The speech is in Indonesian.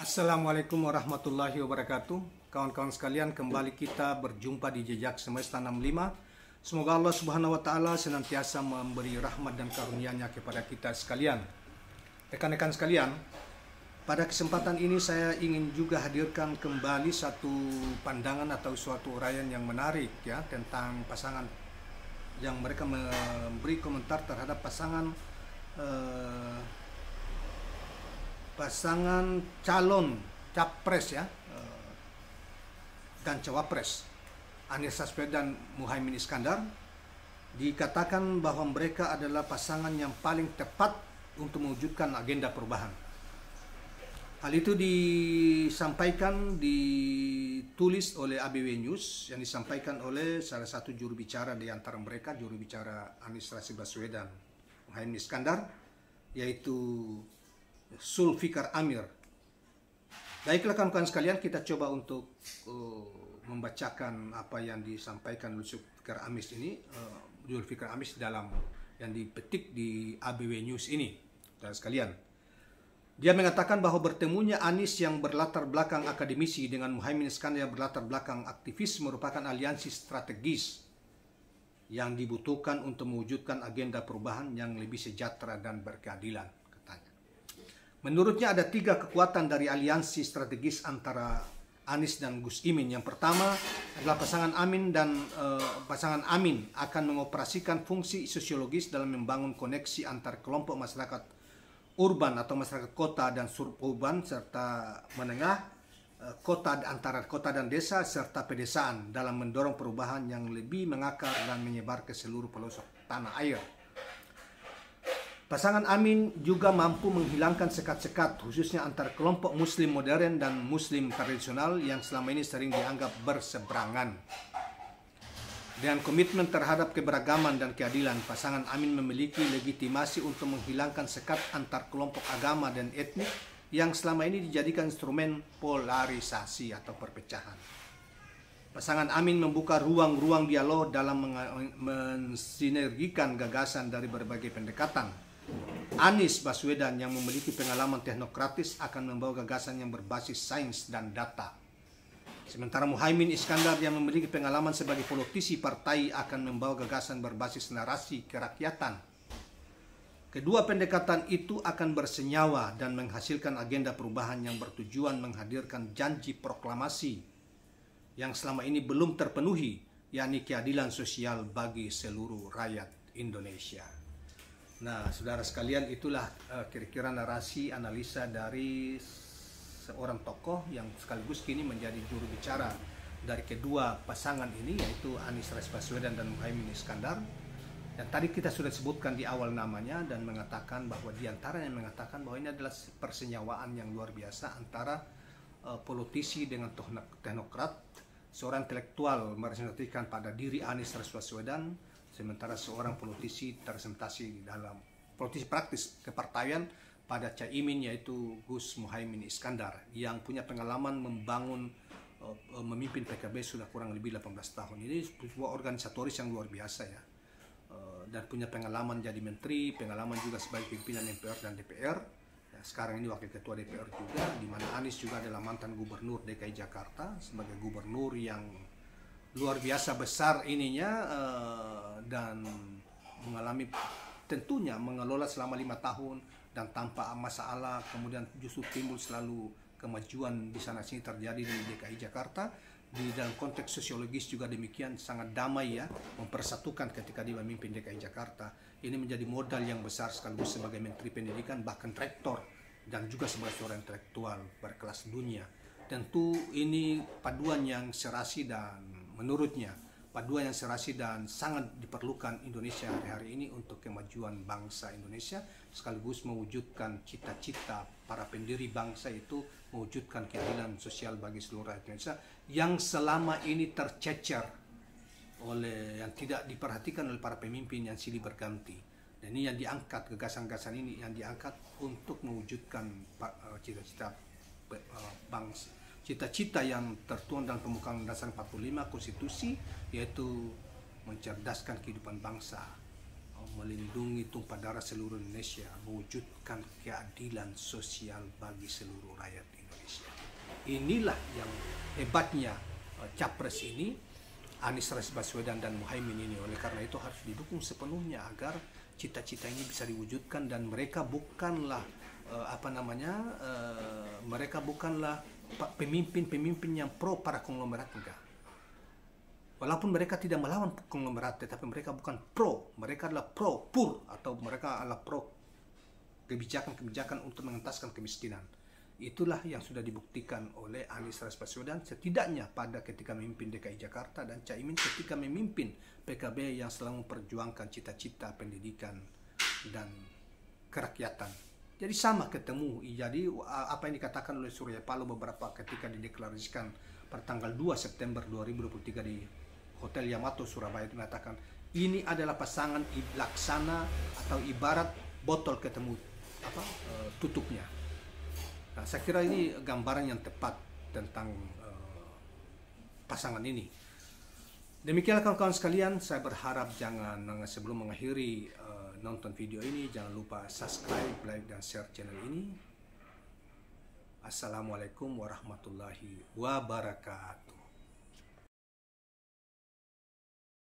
Assalamualaikum warahmatullahi wabarakatuh. Kawan-kawan sekalian, kembali kita berjumpa di Jejak Semesta 65. Semoga Allah Subhanahu wa taala senantiasa memberi rahmat dan karunia-Nya kepada kita sekalian. Rekan-rekan sekalian, pada kesempatan ini saya ingin juga hadirkan kembali satu pandangan atau suatu uraian yang menarik ya tentang pasangan yang mereka memberi komentar terhadap pasangan calon capres ya dan cawapres Anies Baswedan dan Muhaimin Iskandar. Dikatakan bahwa mereka adalah pasangan yang paling tepat untuk mewujudkan agenda perubahan. Hal itu disampaikan, ditulis oleh ABW News yang disampaikan oleh salah satu juru bicara di antara mereka, juru bicara Anies Baswedan Muhaimin Iskandar, yaitu Zulfikar Amir. Baiklah kawan-kawan sekalian, kita coba untuk membacakan apa yang disampaikan oleh Zulfikar Amir ini, Zulfikar Amir dalam yang dipetik di ABW News ini. Dan sekalian, dia mengatakan bahwa bertemunya Anies yang berlatar belakang akademisi dengan Muhaimin Iskandar yang berlatar belakang aktivis merupakan aliansi strategis yang dibutuhkan untuk mewujudkan agenda perubahan yang lebih sejahtera dan berkeadilan. Menurutnya ada 3 kekuatan dari aliansi strategis antara Anies dan Gus Imin. Yang pertama adalah pasangan Amin akan mengoperasikan fungsi sosiologis dalam membangun koneksi antar kelompok masyarakat urban atau masyarakat kota dan suburban serta menengah, antara kota dan desa serta pedesaan dalam mendorong perubahan yang lebih mengakar dan menyebar ke seluruh pelosok tanah air. Pasangan Amin juga mampu menghilangkan sekat-sekat khususnya antar kelompok muslim modern dan muslim tradisional yang selama ini sering dianggap berseberangan. Dengan komitmen terhadap keberagaman dan keadilan, pasangan Amin memiliki legitimasi untuk menghilangkan sekat antar kelompok agama dan etnik yang selama ini dijadikan instrumen polarisasi atau perpecahan. Pasangan Amin membuka ruang-ruang dialog dalam mensinergikan gagasan dari berbagai pendekatan. Anies Baswedan yang memiliki pengalaman teknokratis akan membawa gagasan yang berbasis sains dan data. Sementara Muhaimin Iskandar yang memiliki pengalaman sebagai politisi partai akan membawa gagasan berbasis narasi kerakyatan. Kedua pendekatan itu akan bersenyawa dan menghasilkan agenda perubahan yang bertujuan menghadirkan janji proklamasi yang selama ini belum terpenuhi, yakni keadilan sosial bagi seluruh rakyat Indonesia. Nah, saudara sekalian, itulah kira-kira narasi analisa dari seorang tokoh yang sekaligus kini menjadi juru bicara dari kedua pasangan ini, yaitu Anies Baswedan dan Muhaimin Iskandar. Dan tadi kita sudah sebutkan di awal namanya dan mengatakan bahwa diantara yang mengatakan bahwa ini adalah persenyawaan yang luar biasa antara politisi dengan teknokrat, seorang intelektual merepresentasikan pada diri Anies Baswedan, sementara seorang politisi terrepresentasi di dalam politisi praktis kepartaian pada Caimin, yaitu Gus Muhaimin Iskandar yang punya pengalaman memimpin PKB sudah kurang lebih 18 tahun. Ini sebuah organisatoris yang luar biasa ya, dan punya pengalaman jadi menteri, pengalaman juga sebagai pimpinan MPR dan DPR. Ya, sekarang ini wakil ketua DPR juga, di mana Anies juga adalah mantan gubernur DKI Jakarta sebagai gubernur yang luar biasa besar ininya, dan mengalami tentunya mengelola selama 5 tahun dan tanpa masalah, kemudian justru timbul selalu kemajuan di sana sini terjadi di DKI Jakarta. Di dalam konteks sosiologis juga demikian, sangat damai ya, mempersatukan ketika dia memimpin DKI Jakarta. Ini menjadi modal yang besar sekaligus sebagai menteri pendidikan, bahkan rektor, dan juga sebagai seorang intelektual berkelas dunia. Tentu ini paduan yang serasi dan menurutnya paduan yang serasi dan sangat diperlukan Indonesia hari ini untuk kemajuan bangsa Indonesia, sekaligus mewujudkan cita-cita para pendiri bangsa, itu mewujudkan keadilan sosial bagi seluruh rakyat Indonesia yang selama ini tercecer yang tidak diperhatikan oleh para pemimpin yang silih berganti. Dan ini yang diangkat, gagasan-gagasan ini yang diangkat untuk mewujudkan cita-cita bangsa, cita-cita yang tertuang dalam Pembukaan Dasar 45 Konstitusi, yaitu mencerdaskan kehidupan bangsa melindungi tumpah darah seluruh Indonesia, mewujudkan keadilan sosial bagi seluruh rakyat Indonesia. Inilah yang hebatnya capres ini, Anies Baswedan dan Muhaimin ini. Oleh karena itu harus didukung sepenuhnya agar cita-cita ini bisa diwujudkan, dan mereka bukanlah mereka bukanlah pemimpin-pemimpin yang pro para konglomerat, enggak. Walaupun mereka tidak melawan konglomerat, tetapi mereka bukan pro, mereka adalah pro pur, atau mereka adalah pro kebijakan-kebijakan untuk mengentaskan kemiskinan. Itulah yang sudah dibuktikan oleh Anies Baswedan setidaknya pada ketika memimpin DKI Jakarta, dan Caimin ketika memimpin PKB yang selalu memperjuangkan cita-cita pendidikan dan kerakyatan. Jadi sama ketemu. Jadi apa yang dikatakan oleh Surya Paloh beberapa ketika dideklarasikan pada tanggal 2 September 2023 di Hotel Yamato Surabaya, itu mengatakan ini adalah pasangan laksana atau ibarat botol ketemu tutupnya. Nah, saya kira ini gambaran yang tepat tentang pasangan ini. Demikianlah kawan-kawan sekalian, saya berharap sebelum mengakhiri nonton video ini, jangan lupa subscribe, like, dan share channel ini. Assalamualaikum warahmatullahi wabarakatuh.